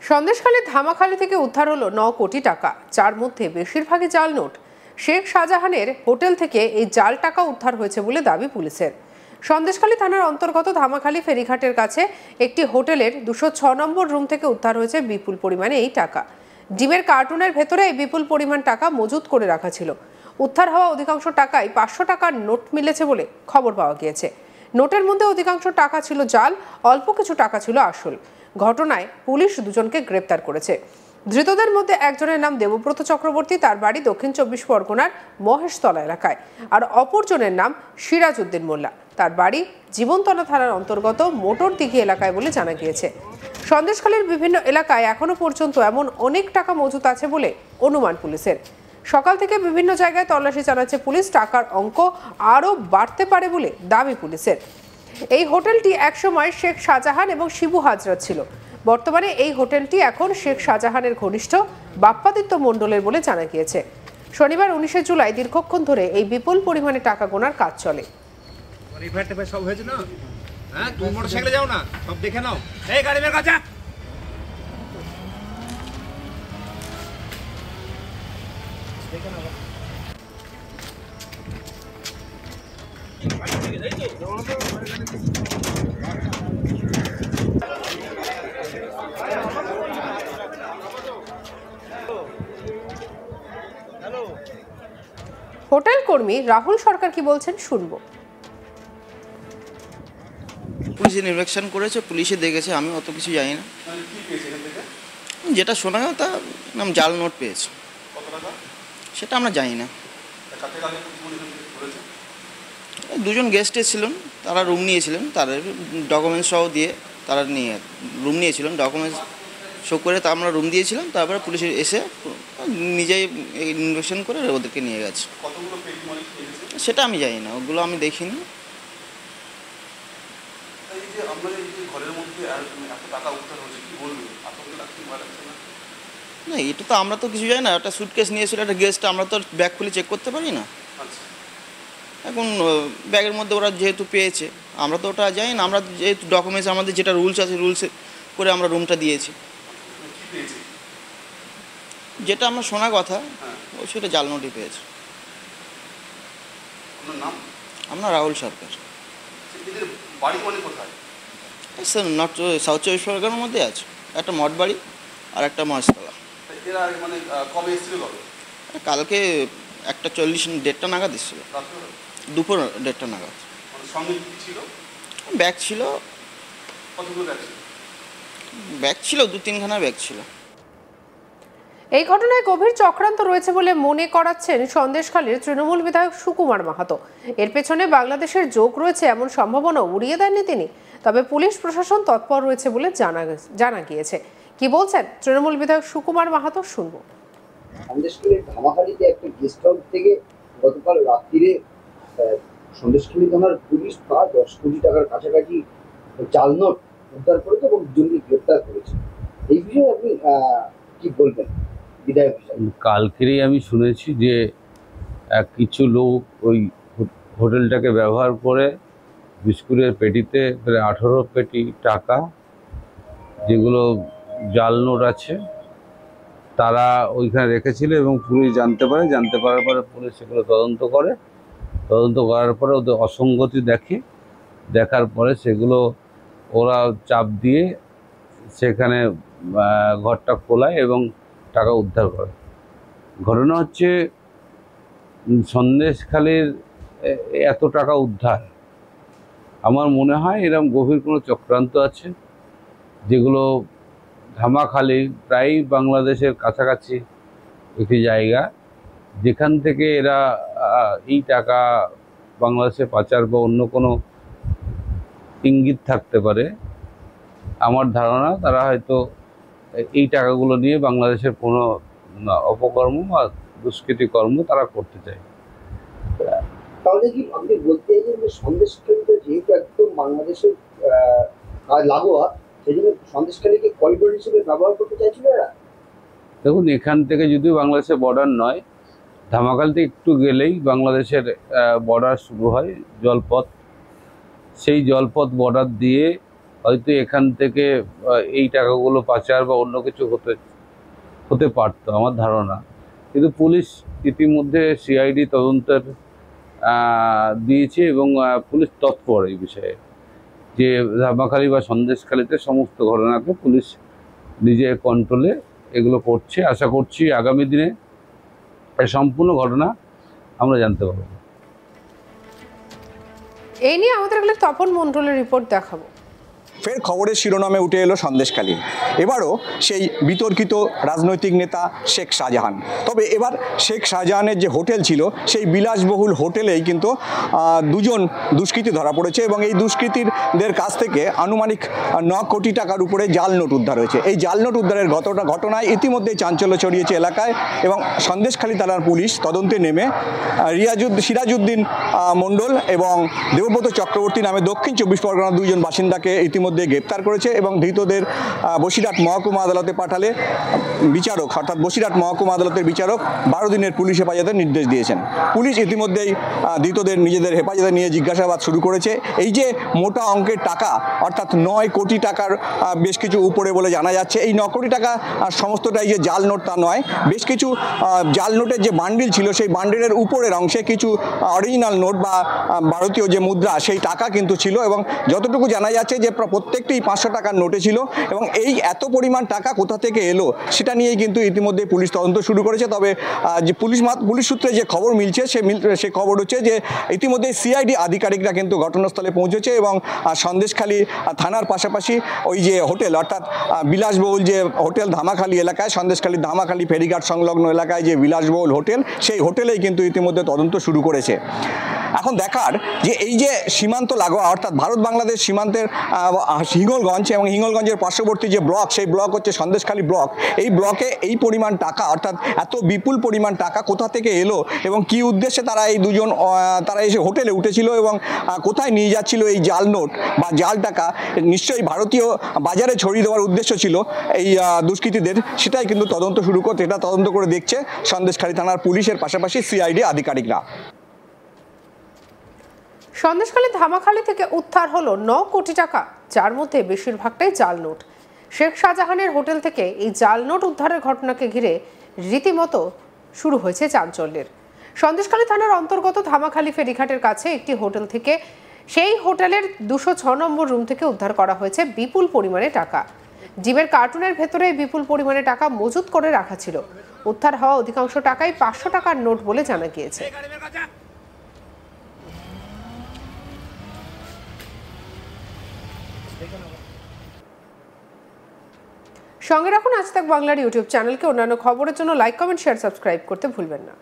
সন্দেশখালীর ধামাখালি থেকে উদ্ধার হলো 9 কোটি টাকা, যার মধ্যে বেশিরভাগই জাল নোট। শেখ শাহজাহানের হোটেল থেকে এই জাল টাকা উদ্ধার হয়েছে বলে দাবি পুলিশের। সন্দেশখালী থানার অন্তর্গত ধামাখালি ফেরিঘাটের কাছে একটি হোটেলের 206 নম্বর রুম থেকে উদ্ধার হয়েছে বিপুল পরিমাণে এই টাকা। ডিমের কার্টুনের ভেতরে এই বিপুল পরিমাণ টাকা মজুত করে রাখা ছিল। উদ্ধার হওয়া অধিকাংশ টাকাই 500 টাকার নোট মিলেছে বলে খবর পাওয়া গিয়েছে। নোটের মধ্যে অধিকাংশ টাকা ছিল জাল, অল্প কিছু টাকা ছিল আসল। ঘটনায় পুলিশ দুজনকে গ্রেপ্তার করেছে। ধৃতদের মধ্যে একজনের নাম দেবব্রত চক্রবর্তী, তার বাড়ি দক্ষিণ 24 পরগনার মহেশতলা এলাকায়, আর অপরজনের নাম সিরাজ উদ্দিন মোল্লা, তার বাড়ি জীবনতলা থানার অন্তর্গত মোটর দিঘি এলাকায় বলে জানা গিয়েছে। সন্দেশখালীর বিভিন্ন এলাকায় এখনো পর্যন্ত এমন অনেক টাকা মজুত আছে বলে অনুমান পুলিশের। সকাল থেকে বিভিন্ন জায়গায় তল্লাশি চালাচ্ছে পুলিশ। টাকার অঙ্ক আরও বাড়তে পারে বলে দাবি পুলিশের। এই হোটেলটি একসময় শেখ শাহজাহান এবং শিবু হাজরাত ছিল। বর্তমানে এই হোটেলটি এখন শেখ শাহজাহানের ঘনিষ্ঠ বাপ্পাদিত্য মণ্ডলের বলে জানা গিয়েছে। শনিবার 19 জুলাই দীর্ঘক্ষণ ধরে এই বিপুল পরিমাণে টাকা গোনার কাজ চলে। সব হয়েছে না? হ্যাঁ, তুমি মোটরসাইকেলে যাও না, সব দেখে নাও। এই গাড়ি বের কাছে দেখে নাও। হোটেল কর্মী রাহুল সরকার কি বলছেন শুনবো। পুলিশে ইনভেস্টিগেশন করেছে, পুলিশে দেখেছে, আমি অত কিছু জানি না। যেটা শোনা গেল তা নাম জাল নোট পেয়েছে, সেটা আমরা জানি না। দুজন গেস্ট এসেছিলেন, তারা রুম নিয়েছিলেন, তাদের ডকুমেন্টস সহ দিয়ে তারা নিয়ে রুম নিয়েছিলেন, ডকুমেন্টস শো করে তা আমরা রুম দিয়েছিলাম। তারপরে পুলিশ এসে নিজেই ইনভেস্টিগেশন করে ওদেরকে নিয়ে গেছে। সেটা আমি জানি না, ওগুলো আমি দেখিনি। না, এটা তো আমরা তো কিছু জানি না। একটা সুটকেস নিয়েছিল একটা গেস্ট, আমরা তো ব্যাগ খুলে চেক করতে পারি না। এখন ব্যাগের মধ্যে ওরা যেহেতু পেয়েছে, আমরা তো ওটা জানি না। আমরা যেহেতু ডকুমেন্টস আমাদের যেটা রুলস আছে, রুলসে করে আমরা রুমটা দিয়েছি। যেটা আমরা শোনা কথা সেটা জাল নোটই পেয়েছে। আমরা রাহুল সরকার। স্যার নর্থ সাউথ 24 পরগনার মধ্যে আছে, একটা মঠ বাড়ি আর একটা মহেশতলা। কালকে 1:40 1:30 নাগাদ এসেছিল, দুপুর 1:30 নাগাদ। ব্যাগ ছিল, ব্যাগ ছিল 2-3খানা ব্যাগ ছিল। এই ঘটনায় গভীর চক্রান্ত রয়েছে বলে মনে করাচ্ছেন সন্দেশখালীর তৃণমূল বিধায়ক সুকুমার মাহাতো। এর পেছনে বাংলাদেশের যোগ রয়েছে এমন সম্ভাবনা উড়িয়ে দেননি তিনি। তবে পুলিশ প্রশাসন তৎপর রয়েছে বলে জানা গিয়েছে। কি বলছেন তৃণমূল বিধায়ক সুকুমার মাহাতো শুনবো। সন্দেশখালীর ধামাখালিতে একটা গেস্ট হাউস থেকে গতকাল রাত্রিরে সন্দেশখালী থানার পুলিশ প্রায় 10 কোটি টাকার কাছাকাছি জাল নোট উদ্ধার করেছে এবং দুজনকে গ্রেপ্তার করেছে। এই বিষয়ে আপনি কি বলবেন বিধায়ক হিসেবে? কালকেরই আমি শুনেছি যে কিছু লোক ওই হোটেলটাকে ব্যবহার করে বিস্কুটের পেটিতে প্রায় 18 পেটি টাকা, যেগুলো জাল নোট আছে, তারা ওইখানে রেখেছিল এবং পুলিশ জানতে পারার পরে পুলিশ সেগুলো তদন্ত করার পরে ওদের অসঙ্গতি দেখার পরে সেগুলো ওরা চাপ দিয়ে সেখানে ঘরটা খোলায় এবং টাকা উদ্ধার করে। ঘটনা হচ্ছে সন্দেশখালীর এত টাকা উদ্ধার, আমার মনে হয় এরকম গভীর কোনো চক্রান্ত আছে, যেগুলো ধামাখালি প্রায় বাংলাদেশের কাছাকাছি একটি জায়গা, যেখান থেকে এরা এই টাকা বাংলাদেশে পাচার বা অন্য কোনো ইঙ্গিত থাকতে পারে। আমার ধারণা তারা হয়তো এই টাকাগুলো নিয়ে বাংলাদেশের কোনো অপকর্ম বা দুষ্কৃতিকর্ম তারা করতে চায়। তাহলে কি আপনি বলতে চাইছেন যে সন্দেশখালীটা যেহেতু একদম বাংলাদেশের লাগোয়া, সেই জন্য সন্দেশখালীকে করিডোর হিসেবে ব্যবহার করতে চাইছিল এরা? দেখুন, এখান থেকে যদিও বাংলাদেশের বর্ডার নয়, ধামাখাল থেকে একটু গেলেই বাংলাদেশের বর্ডার শুরু হয়, জলপথ। সেই জলপথ বর্ডার দিয়ে হয়তো এখান থেকে এই টাকাগুলো পাচার বা অন্য কিছু হতে পারতো আমার ধারণা। কিন্তু পুলিশ ইতিমধ্যে সিআইডি তদন্তের দিয়েছে এবং পুলিশ তৎপর এই বিষয়ে, যে ধামাখালি বা সন্দেশখালিতে সমস্ত ঘটনাকে পুলিশ নিজের কন্ট্রোলে এগুলো করছে। আশা করছি আগামী দিনে এই সম্পূর্ণ ঘটনা আমরা জানতে পারব। এই নিয়ে আমাদের তপন মণ্ডলের রিপোর্ট দেখাবো। ফের খবরের শিরোনামে উঠে এলো সন্দেশখালী। এবারও সেই বিতর্কিত রাজনৈতিক নেতা শেখ শাহজাহান। তবে এবার শেখ শাহজাহানের যে হোটেল ছিল সেই বিলাসবহুল হোটেলেই কিন্তু দুজন দুষ্কৃতী ধরা পড়েছে এবং এই দুষ্কৃতীদের কাছ থেকে আনুমানিক 9 কোটি টাকার উপরে জাল নোট উদ্ধার হয়েছে। এই জাল নোট উদ্ধারের ঘটনায় ইতিমধ্যেই চাঞ্চল্য ছড়িয়েছে এলাকায় এবং সন্দেশখালী থানার পুলিশ তদন্তে নেমে সিরাজউদ্দিন মণ্ডল এবং দেবব্রত চক্রবর্তী নামে দক্ষিণ 24 পরগনার দুইজন বাসিন্দাকে ইতিমধ্যে গ্রেপ্তার করেছে এবং ধৃতদের বসিরহাট মহকুমা আদালতে পাঠালে বিচারক, অর্থাৎ বসিরহাট মহকুমা আদালতের বিচারক 12 দিনের পুলিশ হেফাজতের নির্দেশ দিয়েছেন। পুলিশ ইতিমধ্যেই ধৃতদের নিজেদের হেফাজতে নিয়ে জিজ্ঞাসাবাদ শুরু করেছে। এই যে মোটা অঙ্কের টাকা, অর্থাৎ 9 কোটি টাকার বেশ কিছু উপরে বলে জানা যাচ্ছে। এই 9 কোটি টাকা সমস্তটাই যে জাল নোট তা নয়, বেশ কিছু জাল নোটের যে বান্ডিল ছিল সেই বান্ডিলের উপরের অংশে কিছু অরিজিনাল নোট বা ভারতীয় যে মুদ্রা সেই টাকা কিন্তু ছিল এবং যতটুকু জানা যাচ্ছে যে প্রত্যেকটি 500 টাকার নোটে ছিল এবং এই এত পরিমাণ টাকা কোথা থেকে এলো সেটা নিয়েই কিন্তু ইতিমধ্যে পুলিশ তদন্ত শুরু করেছে। তবে যে পুলিশ সূত্রে যে খবর মিলছে সে খবর হচ্ছে যে ইতিমধ্যে সিআইডি আধিকারিকরা কিন্তু ঘটনাস্থলে পৌঁছেছে এবং সন্দেশখালী থানার পাশাপাশি ওই যে হোটেল, অর্থাৎ বিলাসবহুল যে হোটেল ধামাখালি এলাকায়, সন্দেশখালী ধামাখালি ফেরিঘাট সংলগ্ন এলাকায় যে বিলাসবহুল হোটেল, সেই হোটেলেই কিন্তু ইতিমধ্যে তদন্ত শুরু করেছে। এখন দেখার যে এই যে সীমান্ত লাগোয়া, অর্থাৎ ভারত বাংলাদেশ সীমান্তের হিঙ্গলগঞ্জ এবং হিঙ্গলগঞ্জের পার্শ্ববর্তী যে ব্লক, সেই ব্লক হচ্ছে সন্দেশখালী ব্লক। এই ব্লকে এই পরিমাণ টাকা, অর্থাৎ এত বিপুল পরিমাণ টাকা কোথা থেকে এলো এবং কি উদ্দেশ্যে তারা এই দুজন তারা এসে হোটেলে উঠেছিল এবং কোথায় নিয়ে যাচ্ছিল এই জাল নোট বা জাল টাকা, নিশ্চয়ই ভারতীয় বাজারে ছড়িয়ে দেওয়ার উদ্দেশ্য ছিল এই দুষ্কৃতীদের। সেটাই কিন্তু তদন্ত শুরু করতে, এটা তদন্ত করে দেখছে সন্দেশখালী থানার পুলিশের পাশাপাশি সিআইডি আধিকারিকরা। সন্দেশখালী ধামাখালি থেকে উদ্ধার হলো 9 কোটি টাকা, যার মধ্যে বেশিরভাগটাই জাল নোট। শেখ শাহজাহানের হোটেল থেকে এই জাল নোট উদ্ধারের ঘটনাকে ঘিরে রীতিমতো শুরু হয়েছে চাঞ্চল্যের। সন্দেশখালী থানার অন্তর্গত ধামাখালি ফেরিঘাটের কাছে একটি হোটেল থেকে, সেই হোটেলের 206 নম্বর রুম থেকে উদ্ধার করা হয়েছে বিপুল পরিমাণে টাকা। জিমের কার্টুনের ভেতরে বিপুল পরিমাণে টাকা মজুত করে রাখা ছিল। উদ্ধার হওয়া অধিকাংশ টাকাই 500 টাকার নোট বলে জানা গিয়েছে। সঙ্গে রাখুন আজ তাক বাংলার ইউটিউব চ্যানেলকে। অন্যান্য খবরের জন্য লাইক, কমেন্ট, শেয়ার, সাবস্ক্রাইব করতে ভুলবেন না।